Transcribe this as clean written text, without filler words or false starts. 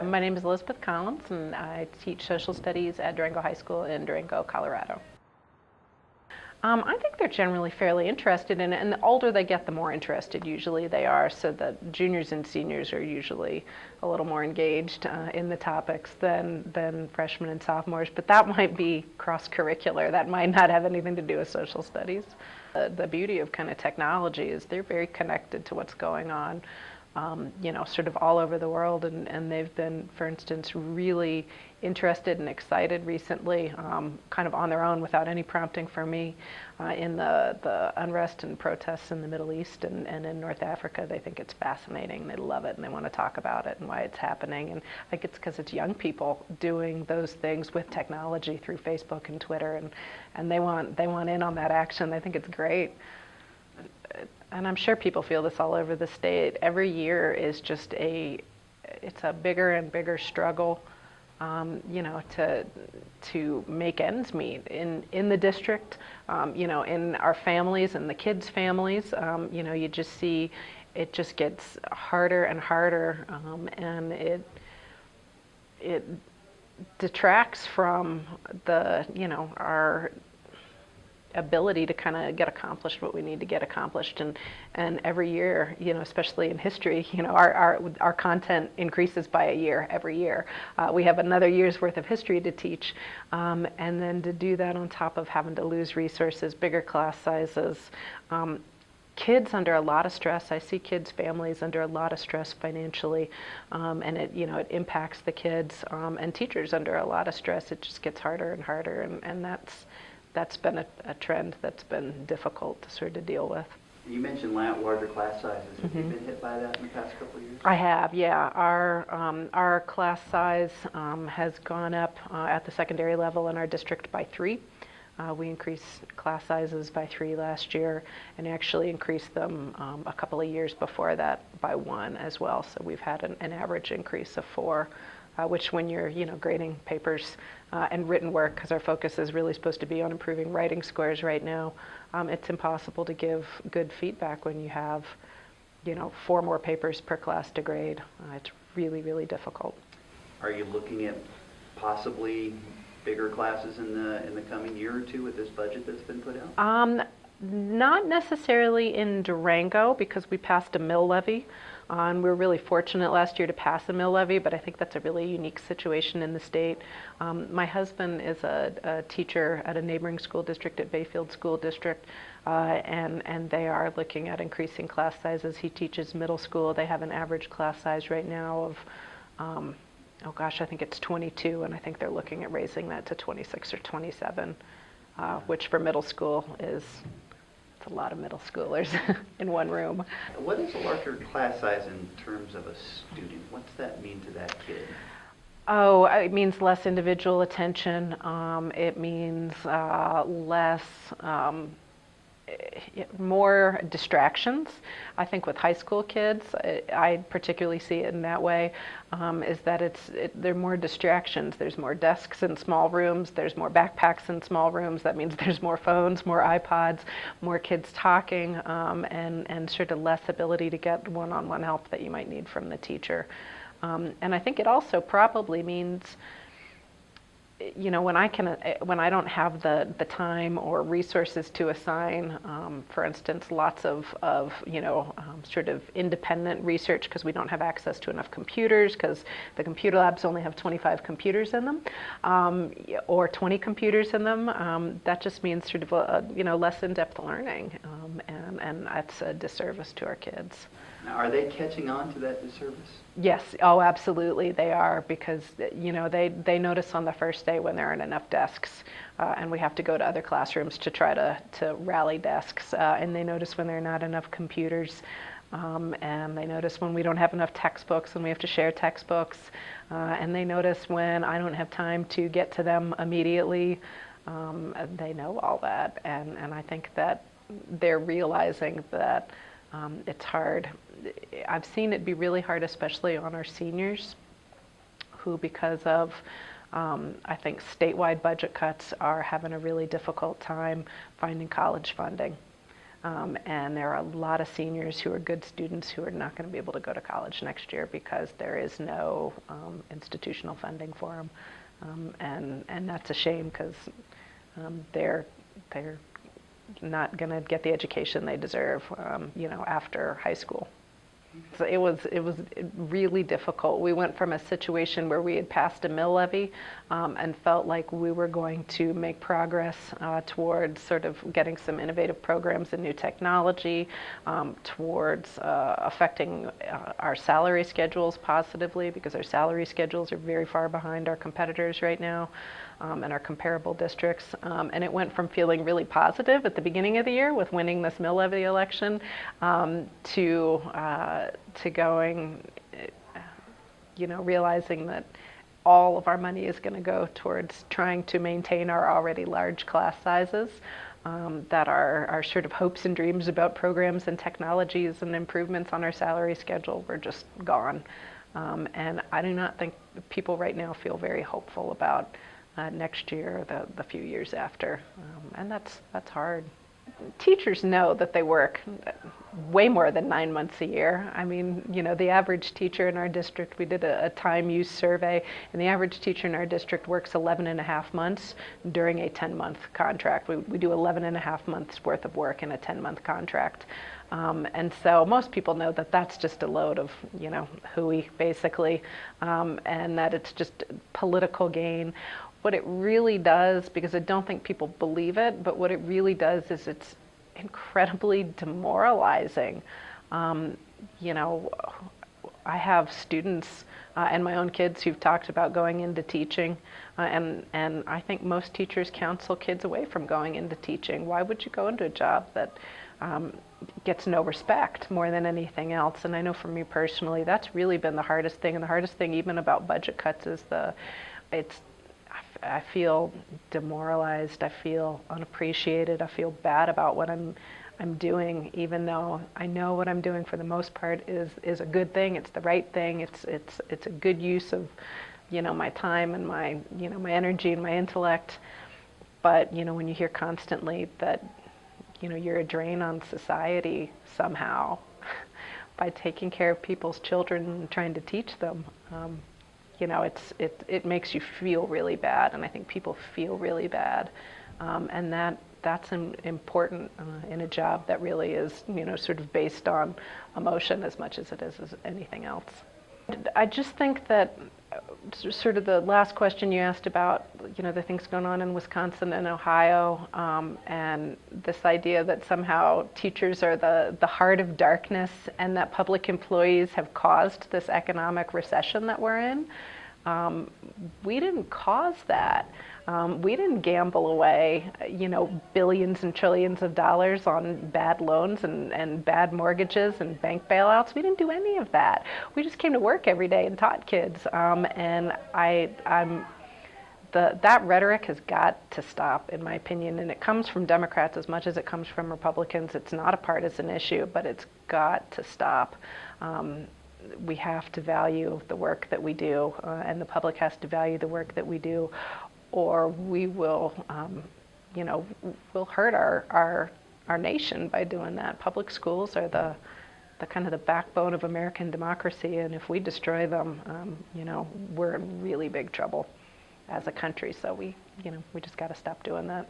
My name is Elizabeth Collins, and I teach social studies at Durango High School in Durango, Colorado. I think they're generally fairly interested in it, and the older they get, the more interested usually they are. So the juniors and seniors are usually a little more engaged in the topics than freshmen and sophomores, but that might be cross-curricular. That might not have anything to do with social studies. The beauty of kind of technology is they're very connected to what's going on, sort of all over the world, and they've been, for instance, really interested and excited recently, kind of on their own without any prompting from me, in the unrest and protests in the Middle East and in North Africa. They think it's fascinating. They love it, and they want to talk about it and why it's happening. And I think it's because it's young people doing those things with technology through Facebook and Twitter, and they want in on that action. They think it's great. And I'm sure people feel this all over the state. Every year is just it's a bigger and bigger struggle, to make ends meet in the district, in our families and the kids' families. You just see it just gets harder and harder, and it detracts from our ability to kind of get accomplished what we need to get accomplished. And every year, especially in history, our content increases by a year every year. We have another year's worth of history to teach, and then to do that on top of having to lose resources, bigger class sizes, kids under a lot of stress. I see kids' families under a lot of stress financially, and it impacts the kids, and teachers under a lot of stress. It just gets harder and harder, and that's been a trend that's been difficult to sort of deal with. You mentioned larger class sizes. Have you been hit by that in the past couple of years? I have, yeah. Our class size has gone up at the secondary level in our district by 3. We increased class sizes by 3 last year, and actually increased them a couple of years before that by 1 as well. So we've had an average increase of 4. Which, when you're grading papers and written work, because our focus is really supposed to be on improving writing scores right now, it's impossible to give good feedback when you have 4 more papers per class to grade. It's really, really difficult. Are you looking at possibly bigger classes in the coming year or two with this budget that's been put out? Not necessarily in Durango, because we passed a mill levy. And we were really fortunate last year to pass a mill levy, but I think that's a really unique situation in the state. My husband is a teacher at a neighboring school district, at Bayfield School District, and they are looking at increasing class sizes. He teaches middle school. They have an average class size right now of, I think it's 22, and I think they're looking at raising that to 26 or 27, which for middle school is a lot of middle schoolers in one room. What is a larger class size in terms of a student? What's that mean to that kid? Oh, it means less individual attention. It means less, more distractions. I think with high school kids, I particularly see it in that way, is that there are more distractions. There's more desks in small rooms. There's more backpacks in small rooms. That means there's more phones, more iPods, more kids talking, and sort of less ability to get one-on-one help that you might need from the teacher. And I think it also probably means, when I don't have the time or resources to assign, for instance, lots of sort of independent research, because we don't have access to enough computers, because the computer labs only have 25 computers in them, or 20 computers in them. That just means sort of less in-depth learning, and that's a disservice to our kids. Now, are they catching on to that disservice? Yes, oh, absolutely they are, because they notice on the first day when there aren't enough desks, and we have to go to other classrooms to try to rally desks, and they notice when there are not enough computers, and they notice when we don't have enough textbooks and we have to share textbooks, and they notice when I don't have time to get to them immediately. They know all that, and I think that they're realizing that it's hard. I've seen it be really hard, especially on our seniors, who, because of, I think, statewide budget cuts, are having a really difficult time finding college funding. And there are a lot of seniors who are good students who are not going to be able to go to college next year because there is no institutional funding for them. And that's a shame because they're not going to get the education they deserve, after high school. So it was really difficult. We went from a situation where we had passed a mill levy and felt like we were going to make progress towards sort of getting some innovative programs and new technology, towards affecting our salary schedules positively, because our salary schedules are very far behind our competitors right now. And our comparable districts. And it went from feeling really positive at the beginning of the year with winning this mill levy election to going, realizing that all of our money is going to go towards trying to maintain our already large class sizes, that our sort of hopes and dreams about programs and technologies and improvements on our salary schedule were just gone. And I do not think people right now feel very hopeful about next year, the few years after, and that's hard. Teachers know that they work way more than 9 months a year. I mean, the average teacher in our district, we did a time use survey, and the average teacher in our district works 11 and a half months during a 10-month contract. We do 11 and a half months worth of work in a 10-month contract. And so most people know that that's just a load of, hooey, basically, and that it's just political gain. What it really does, because I don't think people believe it, but what it really does is it's incredibly demoralizing. I have students and my own kids who've talked about going into teaching, and I think most teachers counsel kids away from going into teaching. Why would you go into a job that gets no respect more than anything else? And I know for me personally, that's really been the hardest thing, and the hardest thing even about budget cuts is I feel demoralized, I feel unappreciated, I feel bad about what I'm doing, even though I know what I'm doing for the most part is a good thing, it's the right thing, it's a good use of, my time and my energy and my intellect. But, when you hear constantly that, you're a drain on society somehow by taking care of people's children and trying to teach them, it makes you feel really bad, and I think people feel really bad, and that's important in a job that really is, sort of based on emotion as much as it is as anything else. I just think that sort of the last question you asked about, the things going on in Wisconsin and Ohio, and this idea that somehow teachers are the heart of darkness and that public employees have caused this economic recession that we're in. We didn't cause that. We didn't gamble away, billions and trillions of dollars on bad loans and bad mortgages and bank bailouts. We didn't do any of that. We just came to work every day and taught kids. And that rhetoric has got to stop, in my opinion, and it comes from Democrats as much as it comes from Republicans. It's not a partisan issue, but it's got to stop. We have to value the work that we do, and the public has to value the work that we do, or we will, we'll hurt our nation by doing that. Public schools are the kind of the backbone of American democracy, and if we destroy them, we're in really big trouble as a country. So we just got to stop doing that.